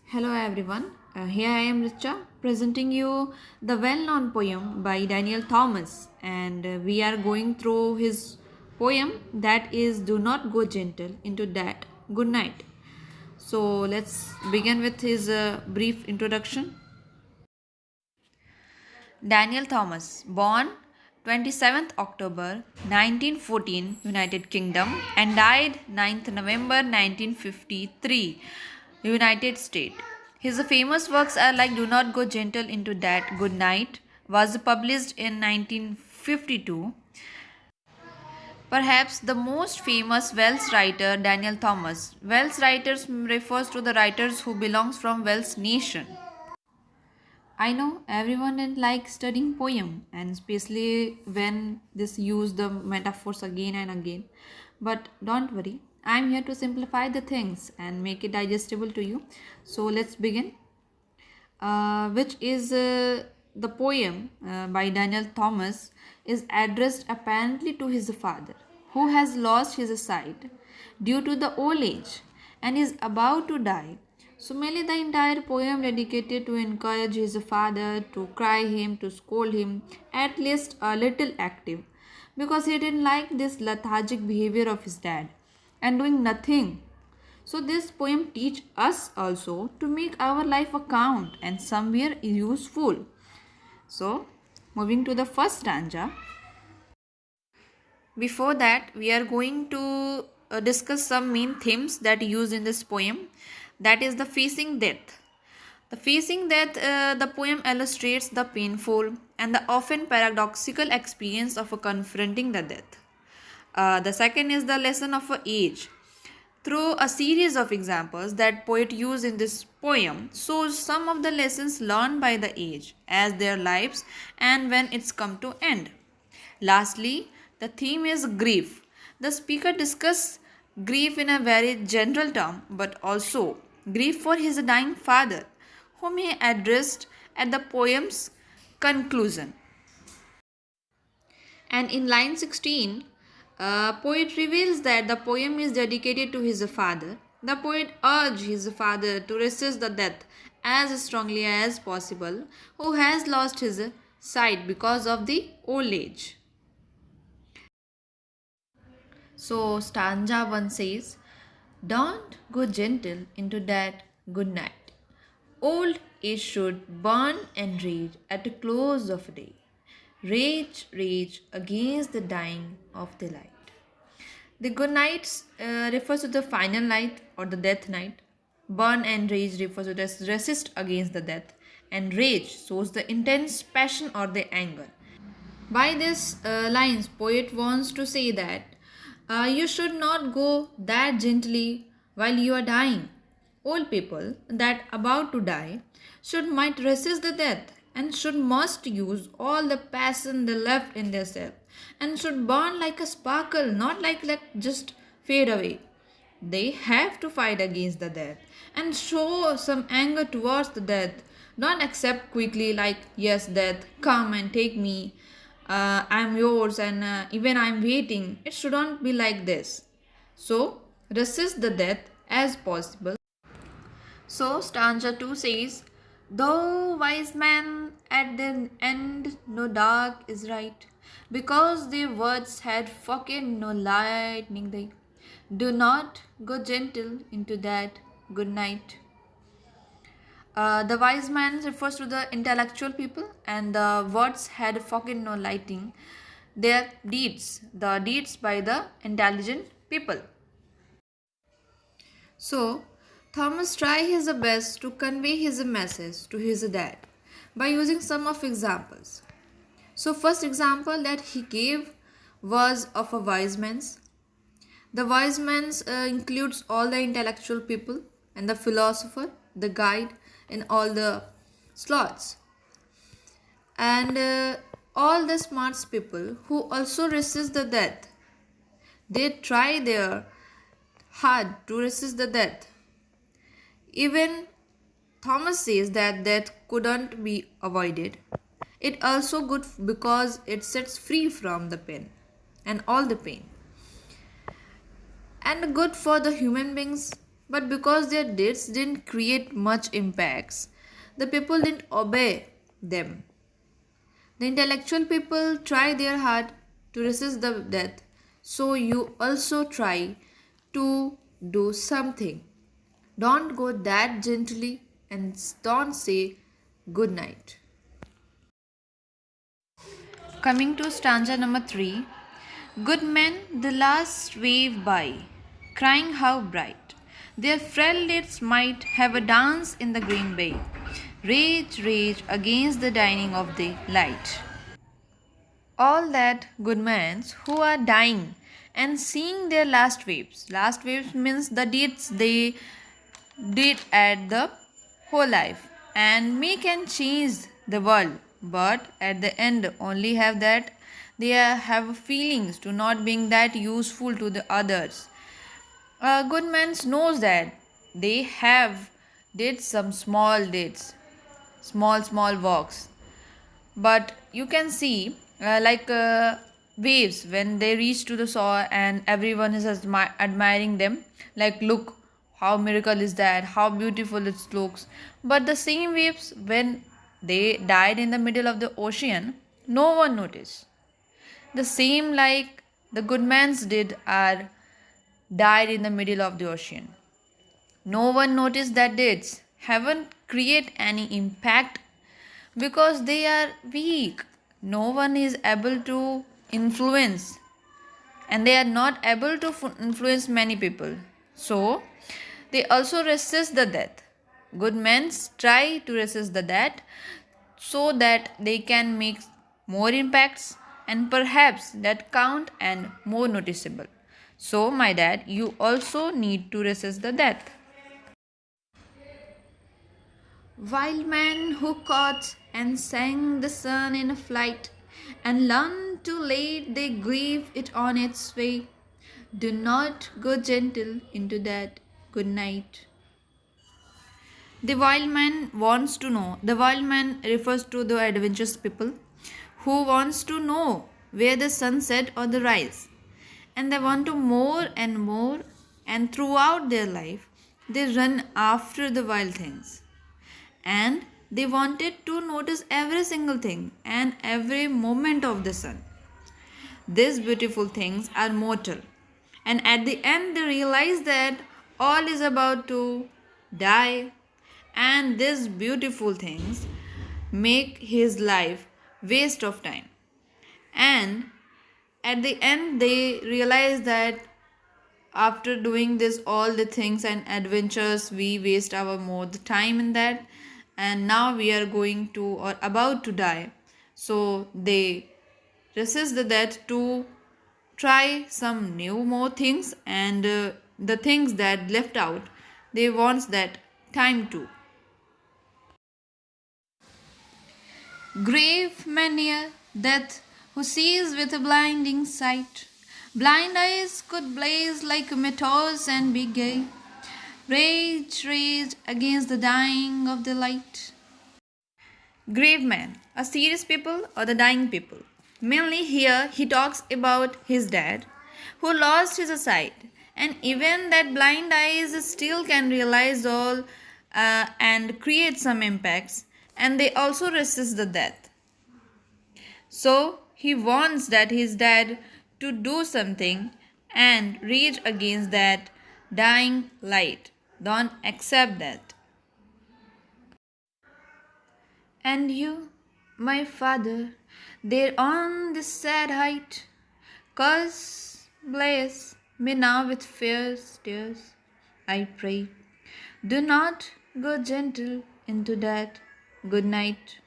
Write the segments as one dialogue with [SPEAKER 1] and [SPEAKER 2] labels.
[SPEAKER 1] Hello everyone. Here I am Richa presenting you the well-known poem by Daniel Thomas, and we are going through his poem that is Do Not Go Gentle into That Good Night. So let's begin with his brief introduction. Daniel Thomas, born 27th October 1914, United Kingdom, and died 9th November 1953, United States. His famous works are like Do Not Go Gentle into That Good Night, was published in 1952. Perhaps the most famous Welsh writer, Daniel Thomas. Welsh writers refers to the writers who belongs from Welsh nation. I know everyone didn't like studying poem, and especially when this use the metaphors again and again. But don't worry, I'm here to simplify the things and make it digestible to you. So let's begin. Which is the poem by Daniel Thomas is addressed apparently to his father, who has lost his sight due to the old age and is about to die. So mainly the entire poem dedicated to encourage his father, to cry him, to scold him, at least a little active, because he didn't like this lethargic behavior of his dad and doing nothing. So this poem teach us also to make our life a count and somewhere useful. So moving to the first stanza. Before that, we are going to discuss some main themes that used in this poem. That is the facing death. The facing death, the poem illustrates the painful and the often paradoxical experience of confronting the death. The second is the lesson of age. Through a series of examples that poet used in this poem shows some of the lessons learned by the age as their lives and when it's come to end. Lastly, the theme is grief. The speaker discusses grief in a very general term but also grief for his dying father, whom he addressed at the poem's conclusion. And in line 16, poet reveals that the poem is dedicated to his father. The poet urged his father to resist the death as strongly as possible, who has lost his sight because of the old age. So, stanza 1 says, Don't go gentle into that good night. Old age should burn and rage at the close of day. Rage, rage against the dying of the light. The good night refers to the final night or the death night. Burn and rage refers to the resist against the death. And rage shows the intense passion or the anger. By this lines, poet wants to say that you should not go that gently while you are dying. Old people that about to die should might resist the death and should must use all the passion they left in their self and should burn like a sparkle, not like just fade away. They have to fight against the death and show some anger towards the death. Don't accept quickly, like, yes, death, come and take me. I'm yours and even I'm waiting. It shouldn't be like this. So, resist the death as possible. So, stanza 2 says, Though wise men at the end no dark is right, because their words had fucking no lightning they. Do not go gentle into that good night. The wise man refers to the intellectual people, and the words had fucking no lighting. Their deeds, the deeds by the intelligent people. So, Thomas tried his best to convey his message to his dad by using some of examples. So, first example that he gave was of a wise man's. The wise man's includes all the intellectual people and the philosopher, the guide, and all the sloths. And all the smart people who also resist the death. They try their hard to resist the death. Even Thomas says that death couldn't be avoided. It also good because it sets free from the pain and all the pain. And good for the human beings But because their deeds didn't create much impacts, the people didn't obey them. The intellectual people try their hard to resist the death, so you also try to do something. Don't go that gently and don't say good night. Coming to stanza number 3. Good men, the last wave by, crying how bright. Their frail lids might have a dance in the green bay. Rage, rage against the dying of the light. All that good men who are dying and seeing their last waves. Last waves means the deeds they did at the whole life and make and change the world, but at the end only have that they have feelings to not being that useful to the others. A good man knows that they have did some small deeds, small walks, but you can see waves when they reach to the shore and everyone is admiring them, like look how miracle is that, how beautiful it looks. But the same waves when they died in the middle of the ocean, no one noticed. The same like the good man's did are died in the middle of the ocean. No one noticed that deeds haven't create any impact because they are weak. No one is able to influence and they are not able to influence many people. So they also resist the death. Good men try to resist the death so that they can make more impacts and perhaps that count and more noticeable. So, my dad, you also need to resist the death. Wild men who caught and sang the sun in a flight, and learned to lay they grieve it on its way. Do not go gentle into that good night. The wild man wants to know. The wild man refers to the adventurous people who wants to know where the sun set or the rise. And they want to more and more, and throughout their life they run after the wild things. And they wanted to notice every single thing and every moment of the sun. These beautiful things are mortal, and at the end they realize that all is about to die, and these beautiful things make his life waste of time. And at the end they realize that after doing this all the things and adventures we waste our more the time in that, and now we are going to or about to die, so they resist the death to try some new more things, and the things that left out they want that time to. Grave mania, death, who sees with a blinding sight. Blind eyes could blaze like meteors and be gay. Rage, rage against the dying of the light. Grave man, a serious people or the dying people. Mainly here he talks about his dad who lost his sight, and even that blind eyes still can realize all and create some impacts, and they also resist the death. So he wants that his dad to do something and rage against that dying light. Don't accept that. And you, my father, there on this sad height, curse, bless me now with fierce tears, I pray. Do not go gentle into that good night.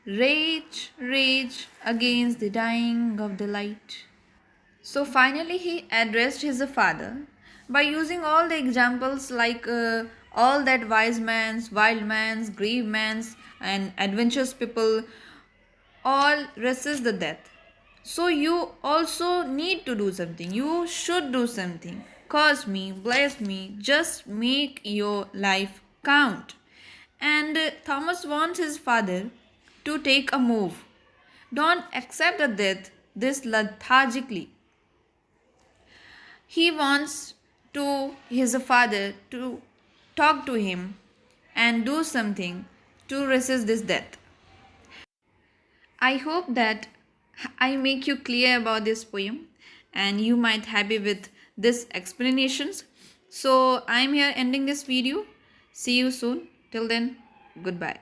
[SPEAKER 1] Rage, rage against the dying of the light. So finally, he addressed his father by using all the examples like all that wise man's, wild man's, grave man's, and adventurous people all resist the death. So you also need to do something. You should do something. Curse me, bless me, just make your life count. And Thomas wants his father to take a move. Don't accept the death this lethargically. He wants to his father to talk to him and do something to resist this death. I hope that I make you clear about this poem and you might happy with this explanations. So I'm here ending this video. See you soon. Till then, goodbye.